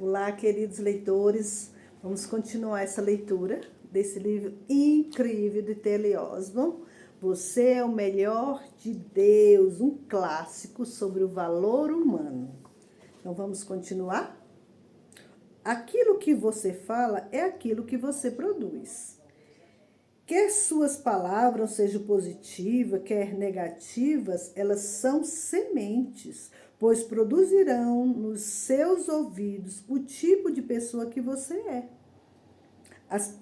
Olá, queridos leitores, vamos continuar essa leitura desse livro incrível de T.L. Osborne. Você é o melhor de Deus, um clássico sobre o valor humano. Então vamos continuar? Aquilo que você fala é aquilo que você produz. Quer suas palavras sejam positivas, quer negativas, elas são sementes, pois produzirão nos seus ouvidos o tipo de pessoa que você é.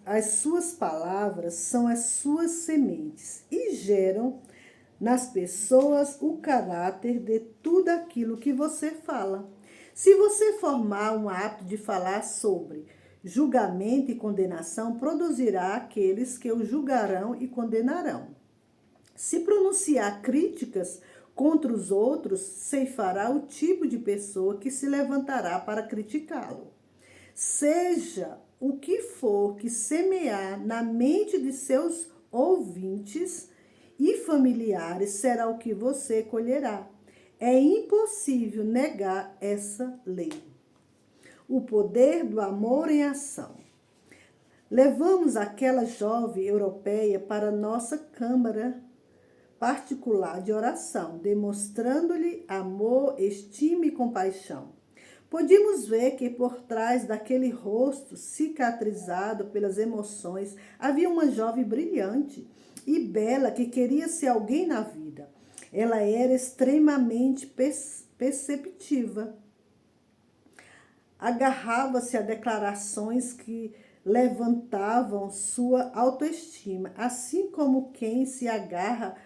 As suas palavras são as suas sementes e geram nas pessoas o caráter de tudo aquilo que você fala. Se você formar um hábito de falar sobre julgamento e condenação, produzirá aqueles que o julgarão e condenarão. Se pronunciar críticas contra os outros, ceifará o tipo de pessoa que se levantará para criticá-lo. Seja o que for que semear na mente de seus ouvintes e familiares, será o que você colherá. É impossível negar essa lei. O poder do amor em ação. Levamos aquela jovem europeia para nossa câmara particular de oração, demonstrando-lhe amor, estima e compaixão. Podíamos ver que por trás daquele rosto cicatrizado pelas emoções havia uma jovem brilhante e bela que queria ser alguém na vida. Ela era extremamente perceptiva. Agarrava-se a declarações que levantavam sua autoestima, assim como quem se agarra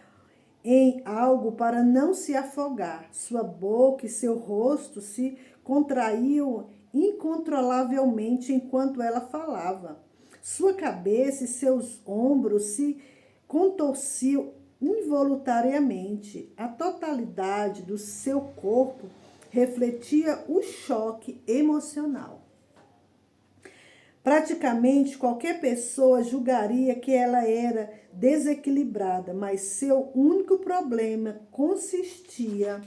em algo para não se afogar. Sua boca e seu rosto se contraíam incontrolavelmente enquanto ela falava. Sua cabeça e seus ombros se contorciam involuntariamente. A totalidade do seu corpo refletia o choque emocional. Praticamente qualquer pessoa julgaria que ela era desequilibrada, mas seu único problema consistia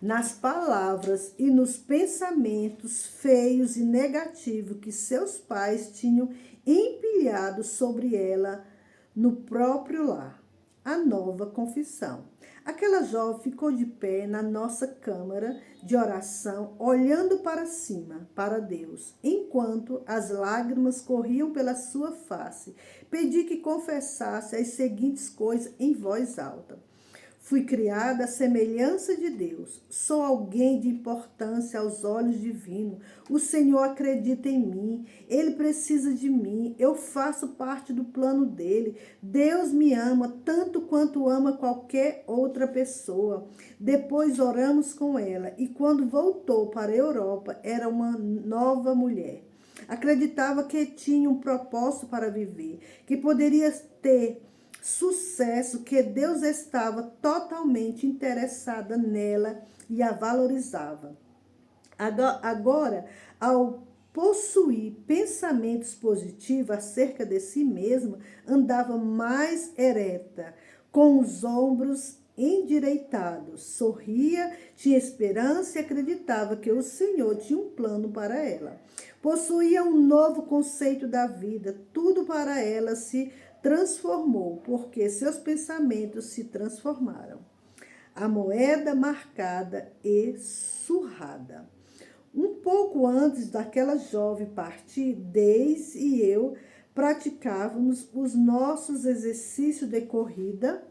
nas palavras e nos pensamentos feios e negativos que seus pais tinham empilhado sobre ela no próprio lar. A nova confissão. Aquela jovem ficou de pé na nossa câmara de oração, olhando para cima, para Deus, enquanto as lágrimas corriam pela sua face. Pedi que confessasse as seguintes coisas em voz alta. Fui criada à semelhança de Deus. Sou alguém de importância aos olhos divinos. O Senhor acredita em mim. Ele precisa de mim. Eu faço parte do plano dele. Deus me ama tanto quanto ama qualquer outra pessoa. Depois oramos com ela e quando voltou para a Europa, era uma nova mulher. Acreditava que tinha um propósito para viver, que poderia ter sucesso, que Deus estava totalmente interessada nela e a valorizava. Agora, ao possuir pensamentos positivos acerca de si mesma, andava mais ereta, com os ombros endireitados, sorria, tinha esperança e acreditava que o Senhor tinha um plano para ela. Possuía um novo conceito da vida, tudo para ela se transformou, porque seus pensamentos se transformaram. A moeda marcada e surrada. Um pouco antes daquela jovem partir, Deise e eu praticávamos os nossos exercícios de corrida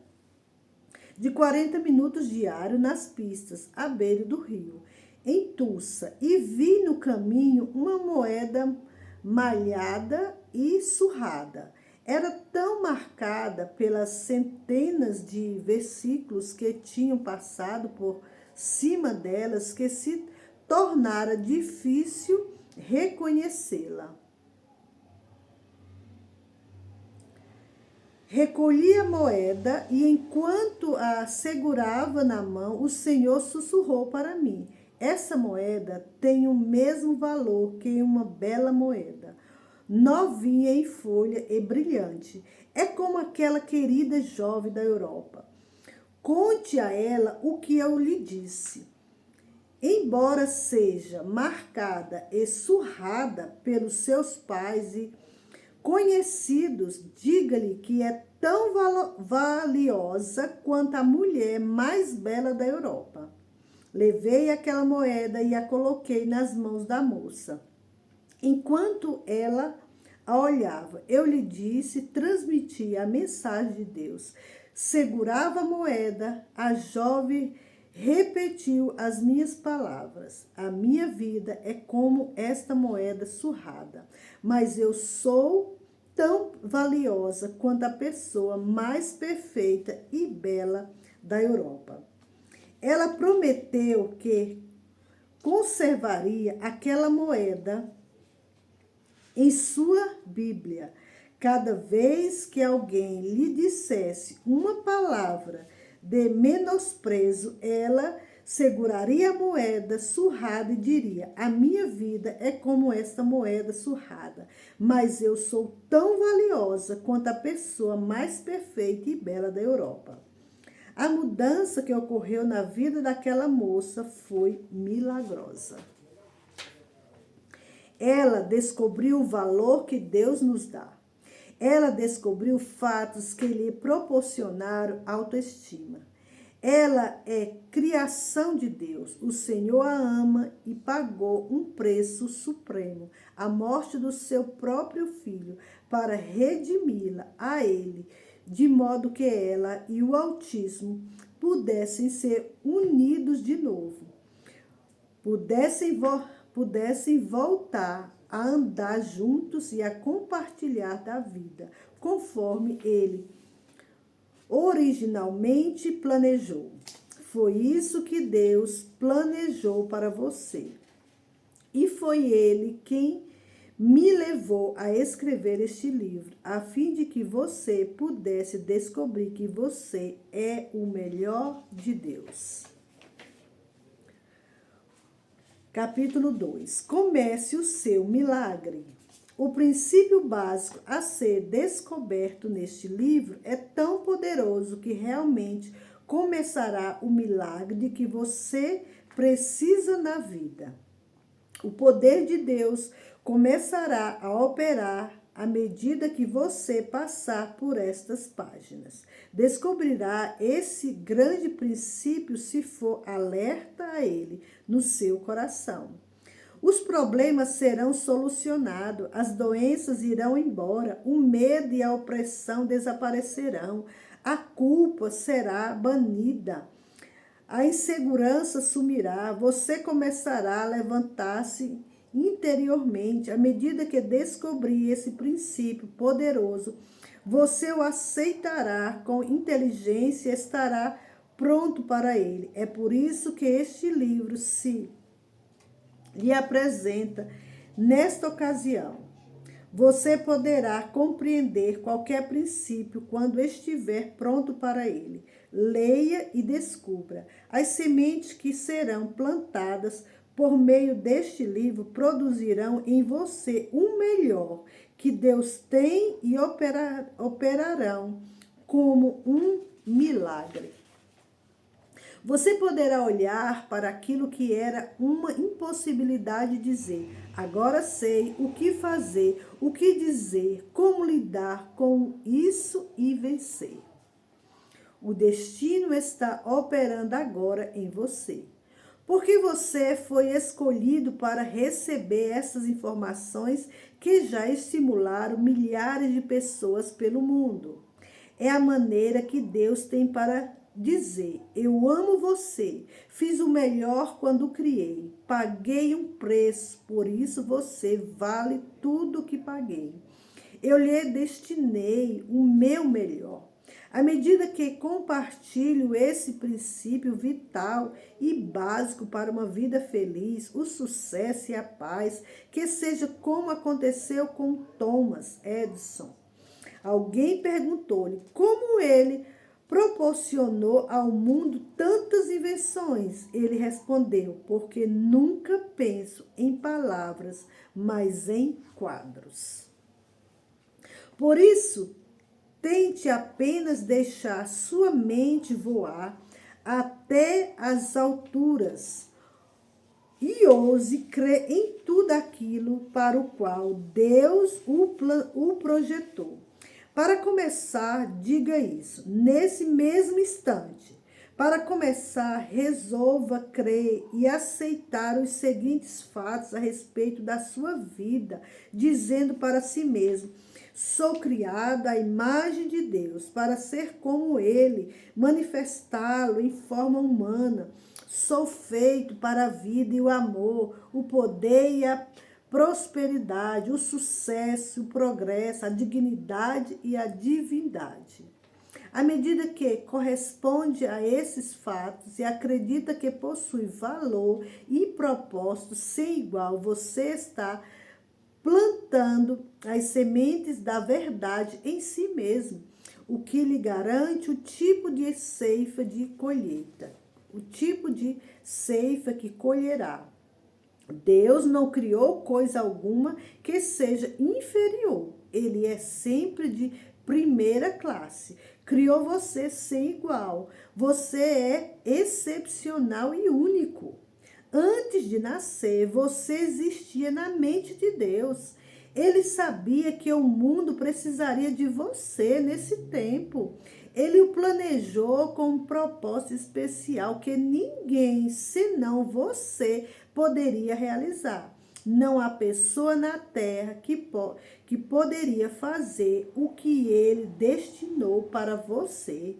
de 40 minutos diário nas pistas à beira do rio, em Tulsa, e vi no caminho uma moeda malhada e surrada. Era tão marcada pelas centenas de versículos que tinham passado por cima delas que se tornara difícil reconhecê-la. Recolhi a moeda e, enquanto a segurava na mão, o Senhor sussurrou para mim: essa moeda tem o mesmo valor que uma bela moeda, novinha em folha e brilhante. É como aquela querida jovem da Europa. Conte a ela o que eu lhe disse. embora seja marcada e surrada pelos seus pais e conhecidos, diga-lhe que é tão valiosa quanto a mulher mais bela da Europa. Levei aquela moeda e a coloquei nas mãos da moça. Enquanto ela a olhava, eu lhe disse, transmitia a mensagem de Deus. Segurava a moeda, a jovem repetiu as minhas palavras. A minha vida é como esta moeda surrada, mas eu sou tão valiosa quanto a pessoa mais perfeita e bela da Europa. Ela prometeu que conservaria aquela moeda em sua Bíblia. Cada vez que alguém lhe dissesse uma palavra de menosprezo, ela seguraria a moeda surrada e diria: a minha vida é como esta moeda surrada, mas eu sou tão valiosa quanto a pessoa mais perfeita e bela da Europa. A mudança que ocorreu na vida daquela moça foi milagrosa. Ela descobriu o valor que Deus nos dá. Ela descobriu fatos que lhe proporcionaram autoestima. Ela é criação de Deus. O Senhor a ama e pagou um preço supremo, a morte do seu próprio filho, para redimi-la a ele, de modo que ela e o Altíssimo pudessem ser unidos de novo, pudessem voltar a andar juntos e a compartilhar da vida, conforme ele originalmente planejou. Foi isso que Deus planejou para você. E foi ele quem me levou a escrever este livro, a fim de que você pudesse descobrir que você é o melhor de Deus. Capítulo 2. Comece o seu milagre. O princípio básico a ser descoberto neste livro é tão poderoso que realmente começará o milagre de que você precisa na vida. O poder de Deus começará a operar à medida que você passar por estas páginas. Descobrirá esse grande princípio se for alerta a ele no seu coração. Os problemas serão solucionados, as doenças irão embora, o medo e a opressão desaparecerão, a culpa será banida, a insegurança sumirá, você começará a levantar-se interiormente. À medida que descobrir esse princípio poderoso, você o aceitará com inteligência e estará pronto para ele. É por isso que este livro se lhe apresenta nesta ocasião. Você poderá compreender qualquer princípio quando estiver pronto para ele. Leia e descubra. As sementes que serão plantadas por meio deste livro produzirão em você o melhor que Deus tem e operarão como um milagre. Você poderá olhar para aquilo que era uma impossibilidade e dizer: agora sei o que fazer, o que dizer, como lidar com isso e vencer. O destino está operando agora em você, porque você foi escolhido para receber essas informações que já estimularam milhares de pessoas pelo mundo. É a maneira que Deus tem para dizer: eu amo você, fiz o melhor quando criei, paguei um preço, por isso você vale tudo o que paguei. Eu lhe destinei o meu melhor. À medida que compartilho esse princípio vital e básico para uma vida feliz, o sucesso e a paz, que seja como aconteceu com Thomas Edison. Alguém perguntou-lhe como ele proporcionou ao mundo tantas invenções. Ele respondeu: porque nunca penso em palavras, mas em quadros. Por isso, tente apenas deixar sua mente voar até as alturas, e ouse crer em tudo aquilo para o qual Deus o projetou. Para começar, diga isso, nesse mesmo instante. Para começar, resolva crer e aceitar os seguintes fatos a respeito da sua vida, dizendo para si mesmo: sou criado à imagem de Deus, para ser como Ele, manifestá-lo em forma humana. Sou feito para a vida e o amor, o poder e a prosperidade, o sucesso, o progresso, a dignidade e a divindade. À medida que corresponde a esses fatos e acredita que possui valor e propósito sem igual, você está plantando as sementes da verdade em si mesmo, o que lhe garante o tipo de ceifa de colheita, o tipo de ceifa que colherá. Deus não criou coisa alguma que seja inferior. Ele é sempre de primeira classe. Criou você sem igual. Você é excepcional e único. Antes de nascer, você existia na mente de Deus. Ele sabia que o mundo precisaria de você nesse tempo. Ele o planejou com um propósito especial que ninguém, senão você, poderia realizar. Não há pessoa na terra que poderia fazer o que ele destinou para você.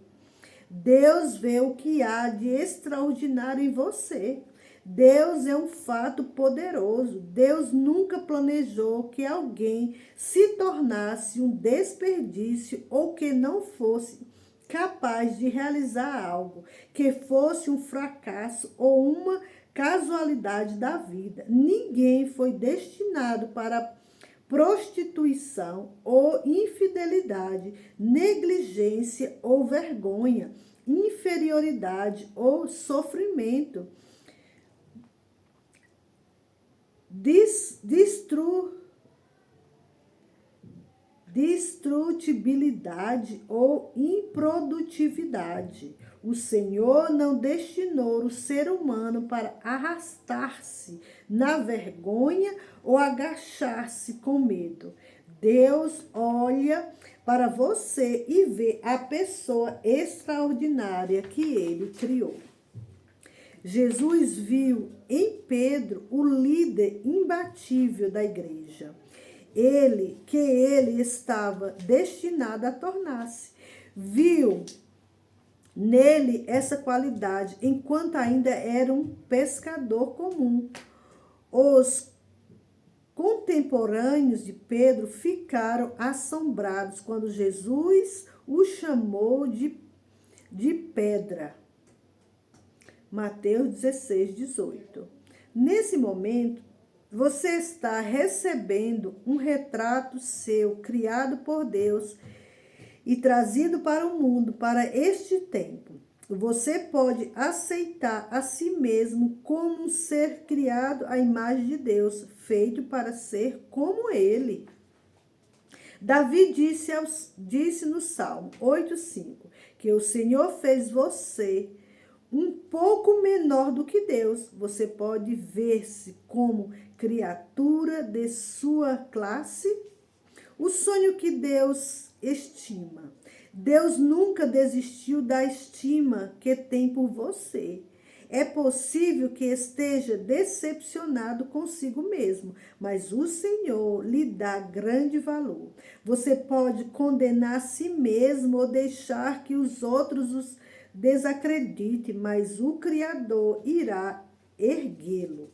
Deus vê o que há de extraordinário em você. Deus é um fato poderoso. Deus nunca planejou que alguém se tornasse um desperdício ou que não fosse capaz de realizar algo, que fosse um fracasso ou uma casualidade da vida. Ninguém foi destinado para prostituição ou infidelidade, negligência ou vergonha, inferioridade ou sofrimento, destrutibilidade ou improdutividade. O Senhor não destinou o ser humano para arrastar-se na vergonha ou agachar-se com medo. Deus olha para você e vê a pessoa extraordinária que ele criou. Jesus viu em Pedro o líder imbatível da igreja. Ele estava destinado a tornar-se. Viu nele essa qualidade, enquanto ainda era um pescador comum. Os contemporâneos de Pedro ficaram assombrados quando Jesus o chamou de pedra. Mateus 16, 18. Nesse momento, você está recebendo um retrato seu, criado por Deus e trazido para o mundo, para este tempo. Você pode aceitar a si mesmo como um ser criado à imagem de Deus, feito para ser como Ele. Davi disse no Salmo 8,5 que o Senhor fez você um pouco menor do que Deus. Você pode ver-se como criatura de sua classe. O sonho que Deus estima. Deus nunca desistiu da estima que tem por você. É possível que esteja decepcionado consigo mesmo, mas o Senhor lhe dá grande valor. Você pode condenar a si mesmo ou deixar que os outros os desacredite, mas o Criador irá erguê-lo.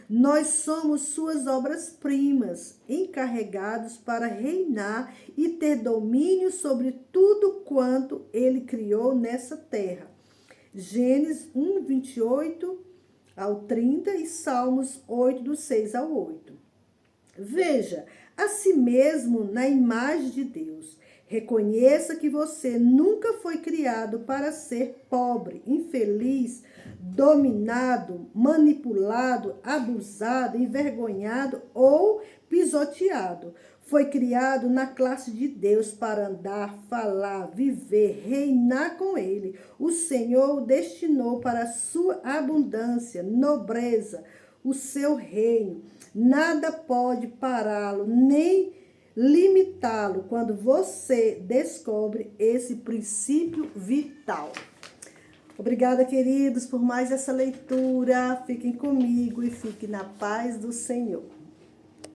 Nós somos suas obras-primas, encarregados para reinar e ter domínio sobre tudo quanto ele criou nessa terra. Gênesis 1, 28 ao 30 e Salmos 8, do 6 ao 8. Veja a si mesmo na imagem de Deus. Reconheça que você nunca foi criado para ser pobre, infeliz, dominado, manipulado, abusado, envergonhado ou pisoteado. Foi criado na classe de Deus para andar, falar, viver, reinar com Ele. O Senhor o destinou para a sua abundância, nobreza, o seu reino. Nada pode pará-lo, nem limitá-lo quando você descobre esse princípio vital. Obrigada, queridos, por mais essa leitura. Fiquem comigo e fiquem na paz do Senhor.